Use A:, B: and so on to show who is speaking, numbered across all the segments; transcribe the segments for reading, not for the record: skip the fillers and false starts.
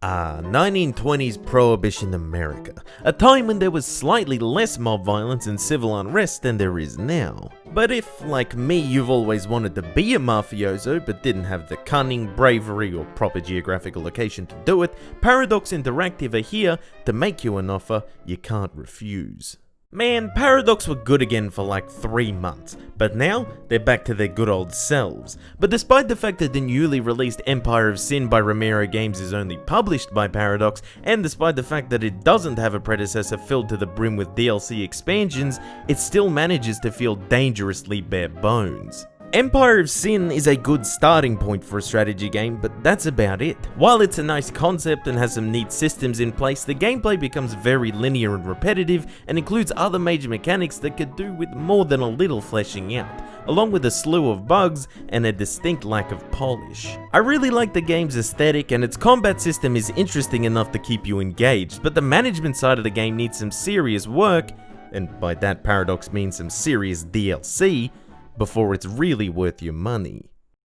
A: 1920s Prohibition America, a time when there was slightly less mob violence and civil unrest than there is now. But if, like me, you've always wanted to be a mafioso but didn't have the cunning, bravery, or proper geographical location to do it, Paradox Interactive are here to make you an offer you can't refuse. Man, Paradox were good again for like 3 months, but now they're back to their good old selves. But despite the fact that the newly released Empire of Sin by Romero Games is only published by Paradox, and despite the fact that it doesn't have a predecessor filled to the brim with DLC expansions, it still manages to feel dangerously bare bones. Empire of Sin is a good starting point for a strategy game, but that's about it. While it's a nice concept and has some neat systems in place, the gameplay becomes very linear and repetitive and includes other major mechanics that could do with more than a little fleshing out, along with a slew of bugs and a distinct lack of polish. I really like the game's aesthetic and its combat system is interesting enough to keep you engaged, but the management side of the game needs some serious work, and by that Paradox means some serious DLC, before it's really worth your money.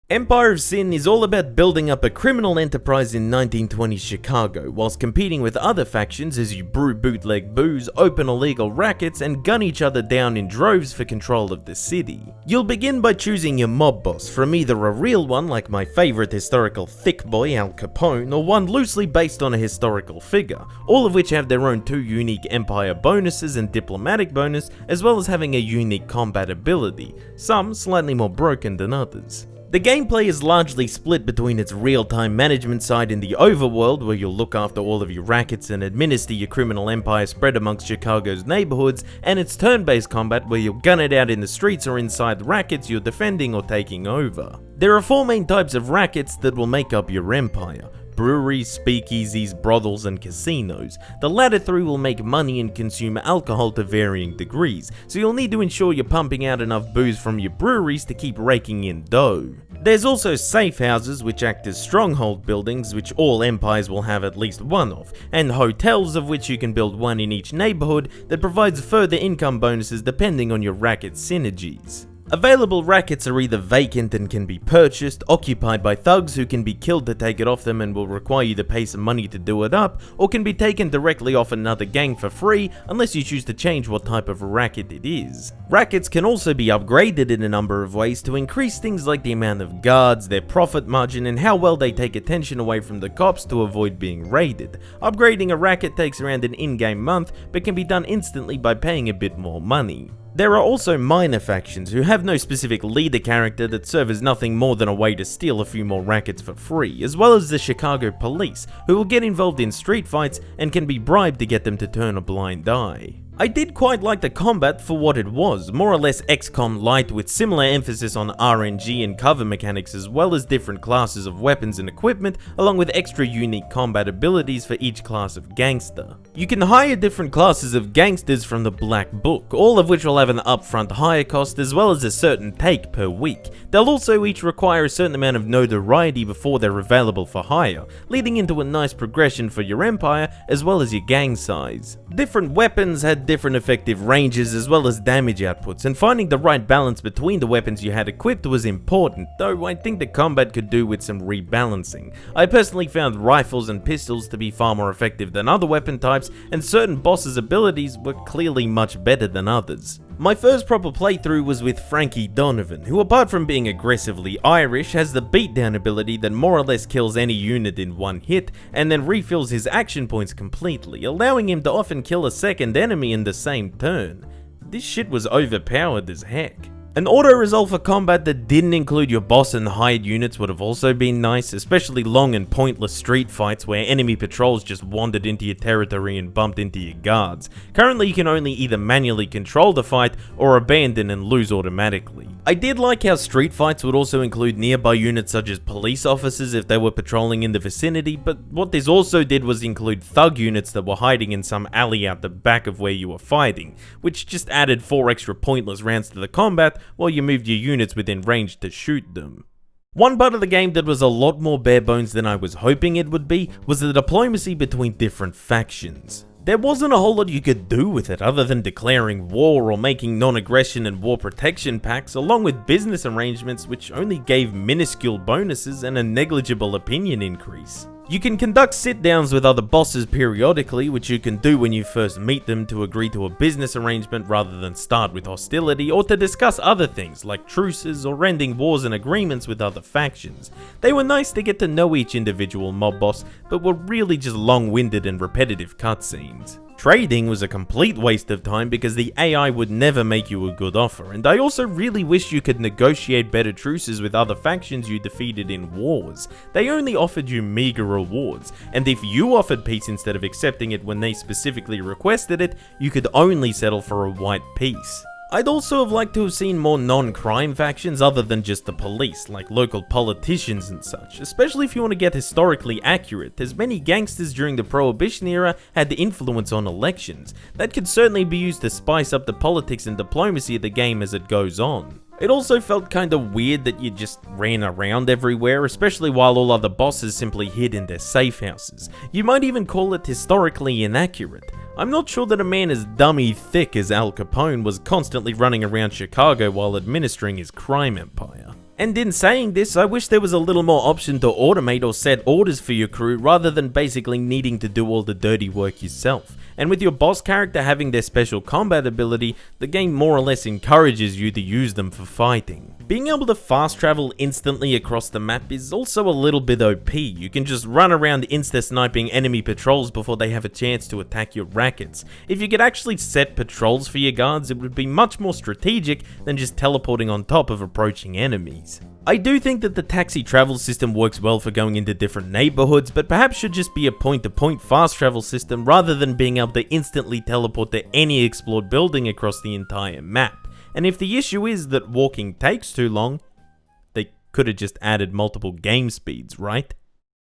A: Empire of Sin is all about building up a criminal enterprise in 1920s Chicago, whilst competing with other factions as you brew bootleg booze, open illegal rackets, and gun each other down in droves for control of the city. You'll begin by choosing your mob boss from either a real one like my favourite historical thick boy Al Capone, or one loosely based on a historical figure, all of which have their own 2 unique Empire bonuses and diplomatic bonus, as well as having a unique combat ability, some slightly more broken than others. The gameplay is largely split between its real-time management side in the overworld, where you'll look after all of your rackets and administer your criminal empire spread amongst Chicago's neighborhoods, and its turn-based combat, where you'll gun it out in the streets or inside the rackets you're defending or taking over. There are 4 main types of rackets that will make up your empire: breweries, speakeasies, brothels, and casinos. The latter 3 will make money and consume alcohol to varying degrees, so you'll need to ensure you're pumping out enough booze from your breweries to keep raking in dough. There's also safe houses, which act as stronghold buildings, which all empires will have at least one of, and hotels, of which you can build one in each neighborhood, that provides further income bonuses depending on your racket synergies. Available rackets are either vacant and can be purchased, occupied by thugs who can be killed to take it off them and will require you to pay some money to do it up, or can be taken directly off another gang for free unless you choose to change what type of racket it is. Rackets can also be upgraded in a number of ways to increase things like the amount of guards, their profit margin, and how well they take attention away from the cops to avoid being raided. Upgrading a racket takes around an in-game month, but can be done instantly by paying a bit more money. There are also minor factions who have no specific leader character that serve as nothing more than a way to steal a few more rackets for free, as well as the Chicago police, who will get involved in street fights and can be bribed to get them to turn a blind eye. I did quite like the combat for what it was, more or less XCOM light with similar emphasis on RNG and cover mechanics, as well as different classes of weapons and equipment, along with extra unique combat abilities for each class of gangster. You can hire different classes of gangsters from the Black Book, all of which will have an upfront hire cost as well as a certain take per week. They'll also each require a certain amount of notoriety before they're available for hire, leading into a nice progression for your empire as well as your gang size. Different weapons had different effective ranges as well as damage outputs, and finding the right balance between the weapons you had equipped was important, though I think the combat could do with some rebalancing. I personally found rifles and pistols to be far more effective than other weapon types, and certain bosses' abilities were clearly much better than others. My first proper playthrough was with Frankie Donovan, who apart from being aggressively Irish, has the beatdown ability that more or less kills any unit in one hit, and then refills his action points completely, allowing him to often kill a second enemy in the same turn. This shit was overpowered as heck. An auto-resolve for combat that didn't include your boss and hired units would have also been nice, especially long and pointless street fights where enemy patrols just wandered into your territory and bumped into your guards. Currently you can only either manually control the fight or abandon and lose automatically. I did like how street fights would also include nearby units such as police officers if they were patrolling in the vicinity, but what this also did was include thug units that were hiding in some alley out the back of where you were fighting, which just added 4 extra pointless rounds to the combat while you moved your units within range to shoot them. One part of the game that was a lot more bare bones than I was hoping it would be was the diplomacy between different factions. There wasn't a whole lot you could do with it other than declaring war or making non-aggression and war protection pacts, along with business arrangements which only gave minuscule bonuses and a negligible opinion increase. You can conduct sit-downs with other bosses periodically, which you can do when you first meet them to agree to a business arrangement rather than start with hostility, or to discuss other things like truces or ending wars and agreements with other factions. They were nice to get to know each individual mob boss, but were really just long-winded and repetitive cutscenes. Trading was a complete waste of time because the AI would never make you a good offer, and I also really wish you could negotiate better truces with other factions you defeated in wars. They only offered you meager rewards, and if you offered peace instead of accepting it when they specifically requested it, you could only settle for a white peace. I'd also have liked to have seen more non-crime factions other than just the police, like local politicians and such, especially if you want to get historically accurate, as many gangsters during the Prohibition era had influence on elections. That could certainly be used to spice up the politics and diplomacy of the game as it goes on. It also felt kinda weird that you just ran around everywhere, especially while all other bosses simply hid in their safe houses. You might even call it historically inaccurate. I'm not sure that a man as dummy thick as Al Capone was constantly running around Chicago while administering his crime empire. And in saying this, I wish there was a little more option to automate or set orders for your crew rather than basically needing to do all the dirty work yourself. And with your boss character having their special combat ability, the game more or less encourages you to use them for fighting. Being able to fast travel instantly across the map is also a little bit OP. You can just run around insta-sniping enemy patrols before they have a chance to attack your rackets. If you could actually set patrols for your guards, it would be much more strategic than just teleporting on top of approaching enemies. I do think that the taxi travel system works well for going into different neighborhoods, but perhaps should just be a point-to-point fast travel system rather than being able to instantly teleport to any explored building across the entire map. And if the issue is that walking takes too long, they could have just added multiple game speeds, right?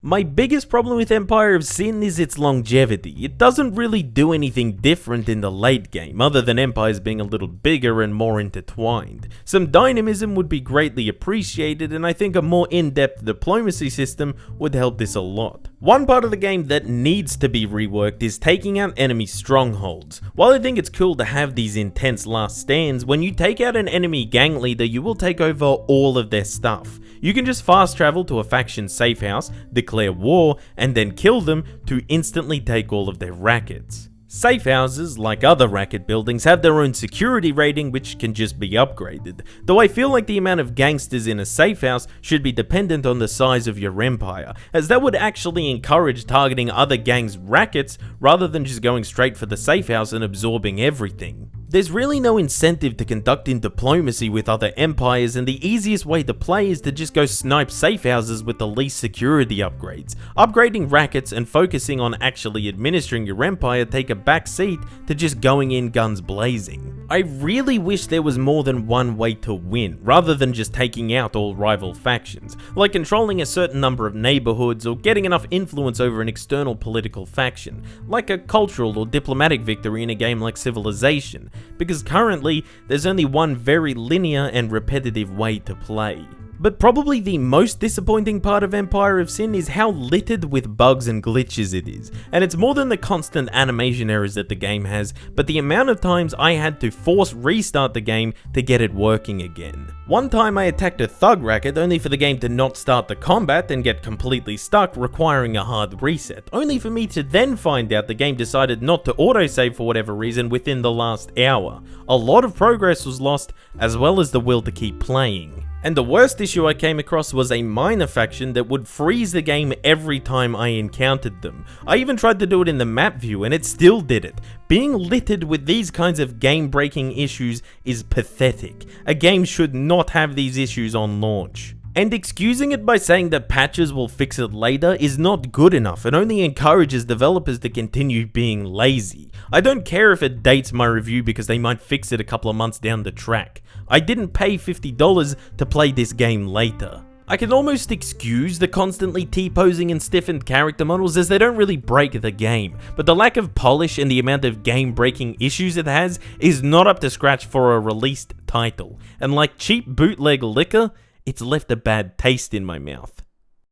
A: My biggest problem with Empire of Sin is its longevity. It doesn't really do anything different in the late game, other than empires being a little bigger and more intertwined. Some dynamism would be greatly appreciated, and I think a more in-depth diplomacy system would help this a lot. One part of the game that needs to be reworked is taking out enemy strongholds. While I think it's cool to have these intense last stands, when you take out an enemy gang leader, you will take over all of their stuff. You can just fast travel to a faction's safe house, declare war, and then kill them to instantly take all of their rackets. Safe houses, like other racket buildings, have their own security rating which can just be upgraded, though I feel like the amount of gangsters in a safe house should be dependent on the size of your empire, as that would actually encourage targeting other gangs' rackets rather than just going straight for the safe house and absorbing everything. There's really no incentive to conducting diplomacy with other empires, and the easiest way to play is to just go snipe safe houses with the least security upgrades. Upgrading rackets and focusing on actually administering your empire take a back seat to just going in guns blazing. I really wish there was more than one way to win, rather than just taking out all rival factions, like controlling a certain number of neighborhoods or getting enough influence over an external political faction, like a cultural or diplomatic victory in a game like Civilization, because currently there's only one very linear and repetitive way to play. But probably the most disappointing part of Empire of Sin is how littered with bugs and glitches it is, and it's more than the constant animation errors that the game has, but the amount of times I had to force restart the game to get it working again. One time I attacked a thug racket only for the game to not start the combat and get completely stuck, requiring a hard reset, only for me to then find out the game decided not to autosave for whatever reason within the last hour. A lot of progress was lost, as well as the will to keep playing. And the worst issue I came across was a minor faction that would freeze the game every time I encountered them. I even tried to do it in the map view and it still did it. Being littered with these kinds of game-breaking issues is pathetic. A game should not have these issues on launch. And excusing it by saying that patches will fix it later is not good enough and only encourages developers to continue being lazy. I don't care if it dates my review because they might fix it a couple of months down the track. I didn't pay $50 to play this game later. I can almost excuse the constantly T-posing and stiffened character models as they don't really break the game, but the lack of polish and the amount of game-breaking issues it has is not up to scratch for a released title, and like cheap bootleg liquor, it's left a bad taste in my mouth.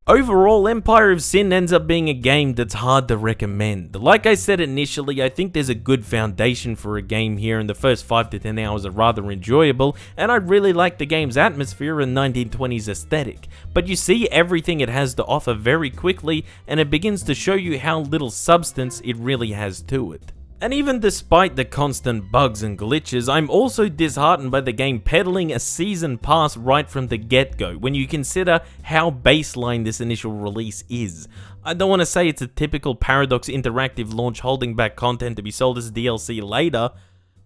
A: Overall, Empire of Sin ends up being a game that's hard to recommend. Like I said initially, I think there's a good foundation for a game here, and the first 5 to 10 hours are rather enjoyable, and I really like the game's atmosphere and 1920s aesthetic. But you see everything it has to offer very quickly, and it begins to show you how little substance it really has to it. And even despite the constant bugs and glitches, I'm also disheartened by the game peddling a season pass right from the get-go, when you consider how baseline this initial release is. I don't want to say it's a typical Paradox interactive launch holding back content to be sold as DLC later,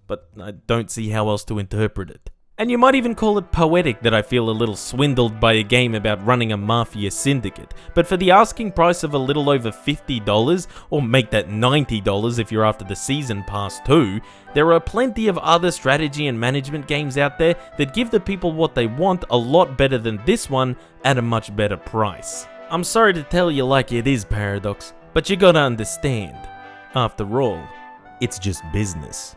A: but I don't see how else to interpret it. And you might even call it poetic that I feel a little swindled by a game about running a mafia syndicate, but for the asking price of a little over $50, or make that $90 if you're after the season pass too, there are plenty of other strategy and management games out there that give the people what they want a lot better than this one at a much better price. I'm sorry to tell you like it is, Paradox, but you gotta understand. After all, it's just business.